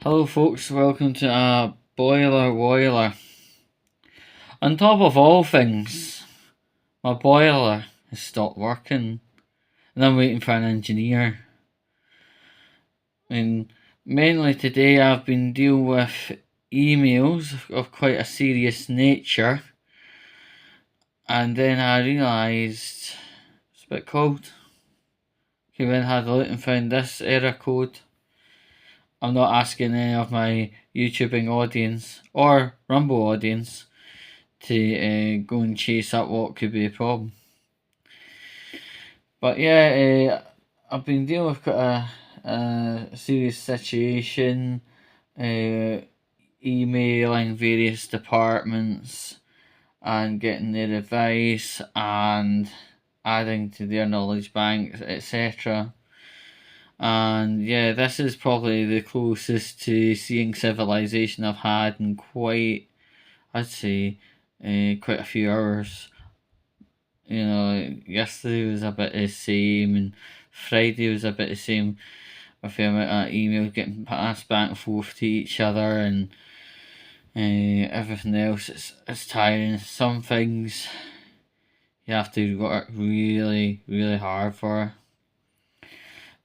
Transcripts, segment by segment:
Hello folks, welcome to a boiler woiler. On top of all things, my boiler has stopped working and I'm waiting for an engineer. And mainly today I've been dealing with emails of quite a serious nature, and then I realised it's a bit cold. Came in, had a look and found this error code. I'm not asking any of my YouTubing audience or Rumble audience to go and chase up what could be a problem. But yeah, I've been dealing with quite a serious situation, emailing various departments and getting their advice and adding to their knowledge banks, etc. And yeah, this is probably the closest to seeing civilization I've had in I'd say, quite a few hours. Yesterday was a bit the same, and Friday was a bit the same with the amount of emails getting passed back and forth to each other, and everything else. It's tiring. Some things you have to work really, really hard for.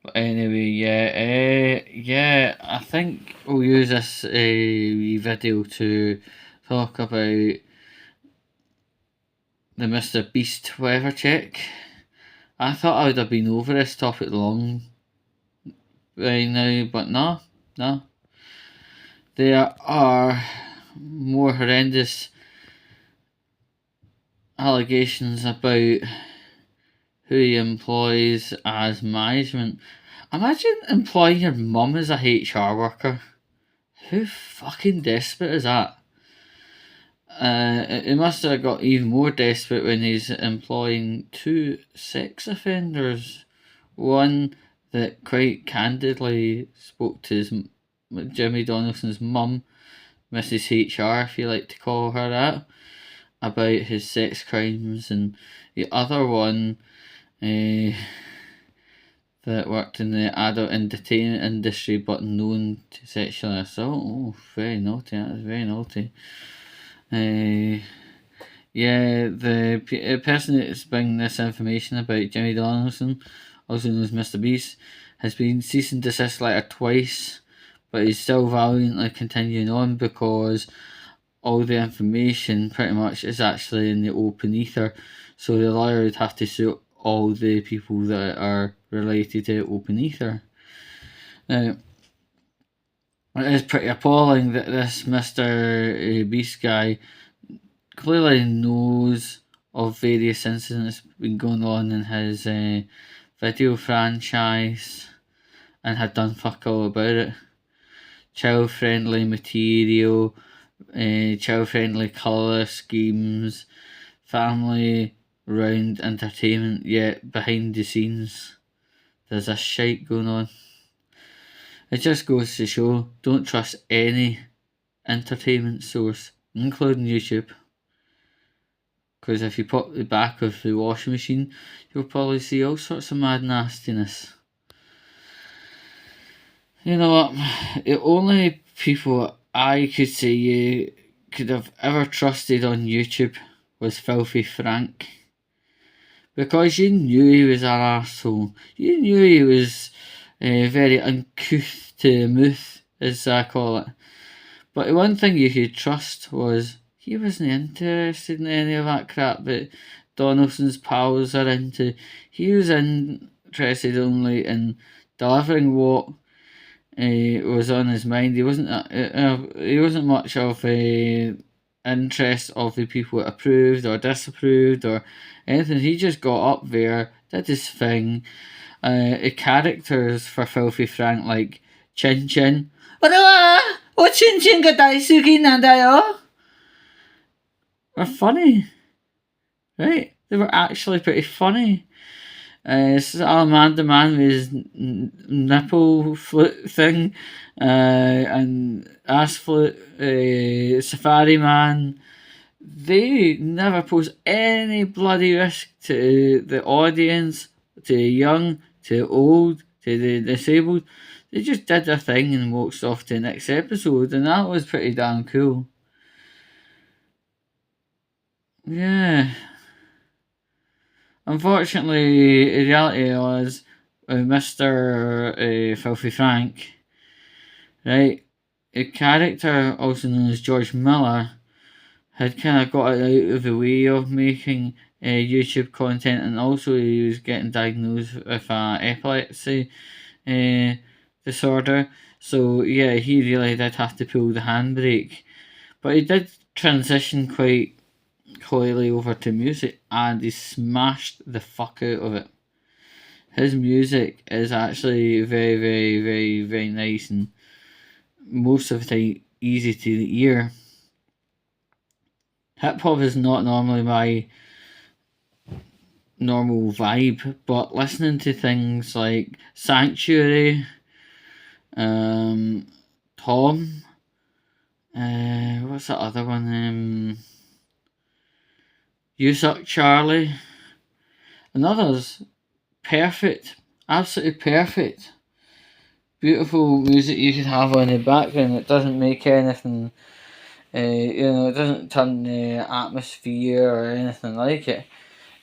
But anyway, yeah, I think we'll use this video to talk about the Mr. Beast weather check. I thought I would have been over this topic long by now, but no. There are more horrendous allegations about who he employs as management. Imagine employing your mum as a HR worker. How fucking desperate is that? It must have got even more desperate when he's employing two sex offenders. One that quite candidly spoke to Jimmy Donaldson's mum, Mrs. HR, if you like to call her that, about his sex crimes, and the other one that worked in the adult entertainment industry but known to sexual assault. Oh, very naughty. That is very naughty. Yeah, the person that's bringing this information about Jimmy Donaldson, also known as Mr. Beast, has been cease and desist letter twice, but he's still valiantly continuing on because all the information pretty much is actually in the open ether, so the lawyer would have to sue all the people that are related to open ether. Now, it is pretty appalling that this Mr. Beast guy clearly knows of various incidents been going on in his video franchise and had done fuck all about it. Child friendly material, child friendly colour schemes, family round entertainment, yet behind the scenes there's a shite going on. It just goes to show, don't trust any entertainment source, including YouTube. Because if you pop the back of the washing machine, you'll probably see all sorts of mad nastiness. You know what? The only people I could say you could have ever trusted on YouTube was Filthy Frank. Because you knew he was an arsehole. You knew he was very uncouth to the mouth, as I call it. But the one thing you could trust was he wasn't interested in any of that crap that Donaldson's pals are into. He was interested only in delivering what was on his mind. He wasn't much of a interest of the people that approved or disapproved or anything. He just got up there, did his thing. Characters for Filthy Frank like Chin Chin. Were funny, right? They were actually pretty funny. Salamander Man with his nipple flute thing, and ass flute, Safari Man. They never pose any bloody risk to the audience, to the young, to the old, to the disabled. they just did their thing and walked off to the next episode, and that was pretty damn cool. Yeah. Unfortunately, the reality was Mr. Filthy Frank, right? A character also known as George Miller had kind of got it out of the way of making YouTube content, and also he was getting diagnosed with epilepsy disorder. So yeah, he really did have to pull the handbrake, but he did transition quite coyly over to music, and he smashed the fuck out of it. His music is actually very, very, very, very nice, and most of the time easy to the ear. Hip hop is not normally my normal vibe, but listening to things like Sanctuary, Tom, what's that other one? You Suck Charlie, and others, perfect, absolutely perfect. Beautiful music you can have on the background. It doesn't make anything, it doesn't turn the atmosphere or anything like it.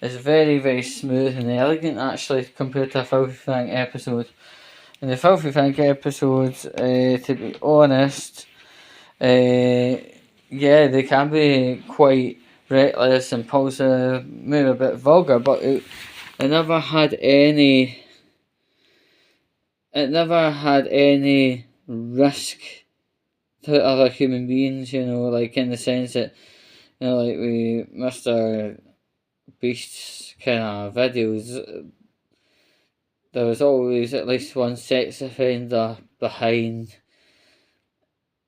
It's very, very smooth and elegant actually compared to a Filthy Frank episode. In the Filthy Frank episodes, to be honest, yeah, they can be quite reckless, impulsive, maybe a bit vulgar, but it never had any. It never had any risk to other human beings, like in the sense that, like with Mr. Beast's kind of videos, there was always at least one sex offender behind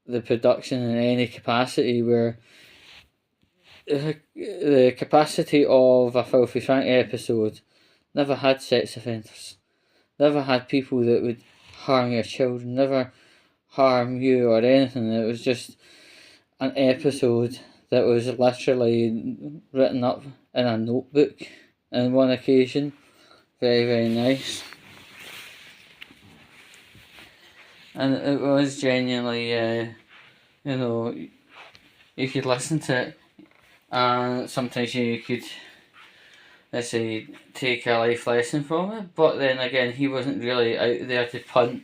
the production in any capacity, where the capacity of a Filthy Frank episode never had sex offenders, never had people that would harm your children, never harm you or anything. It was just an episode that was literally written up in a notebook on one occasion. Very, very nice. And it was genuinely, you could listen to it, and sometimes you could, let's say, take a life lesson from it. But then again, he wasn't really out there to punt,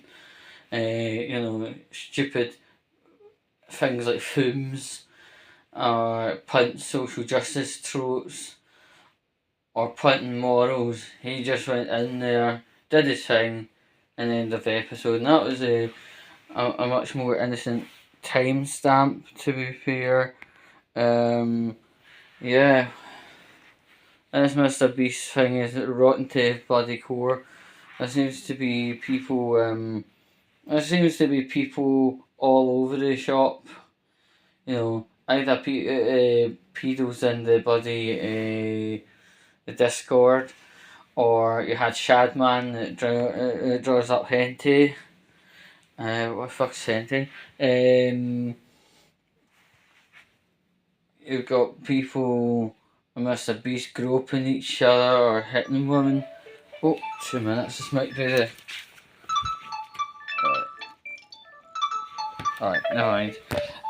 stupid things like fumes, or punt social justice tropes, or punting morals. He just went in there, did his thing, and end of the episode. And that was a much more innocent timestamp, to be fair. Yeah. This Mr. Beast thing is rotten to his bloody core. There seems to be people, all over the shop. Either pedos in the bloody the Discord, or you had Shadman that draws up hentai. What the fuck's hentai? You've got people, Mr. Beast, groping each other or hitting women. Oh, 2 minutes, this might be the... Alright, never mind.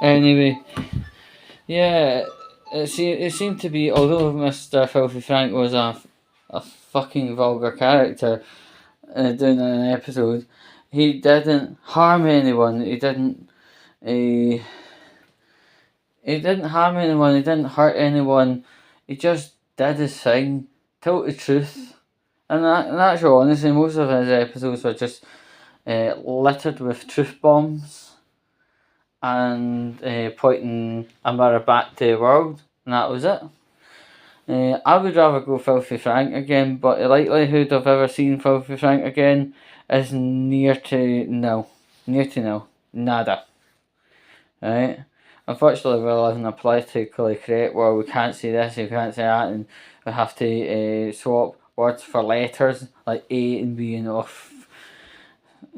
Anyway, yeah, it seemed to be, although Mr. Filthy Frank was a fucking vulgar character doing an episode, he didn't harm anyone. He didn't harm anyone. He didn't hurt anyone. He just did his thing, told the truth. And in actual honesty, most of his episodes were just littered with truth bombs and pointing a mirror back to the world, and that was it. I would rather go Filthy Frank again, but the likelihood of ever seeing Filthy Frank again is near to nil. Nada. Right? Unfortunately, we live in a politically correct world. We can't say this, we can't say that, and we have to swap words for letters like A and B and off.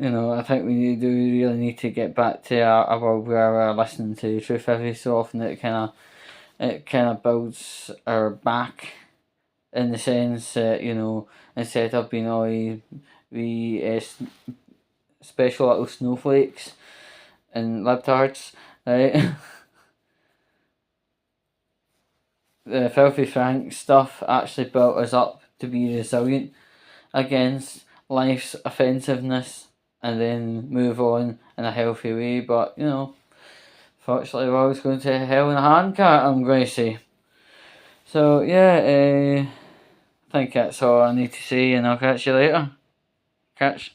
I think we do really need to get back to a world where we're listening to the truth every so often. It kind of builds our back, in the sense that, instead of being always special little snowflakes and libtards, right? The Filthy Frank stuff actually built us up to be resilient against life's offensiveness and then move on in a healthy way. But, fortunately, we're always going to hell in a handcart, I'm going to say. So, yeah, I think that's all I need to say, and I'll catch you later. Catch.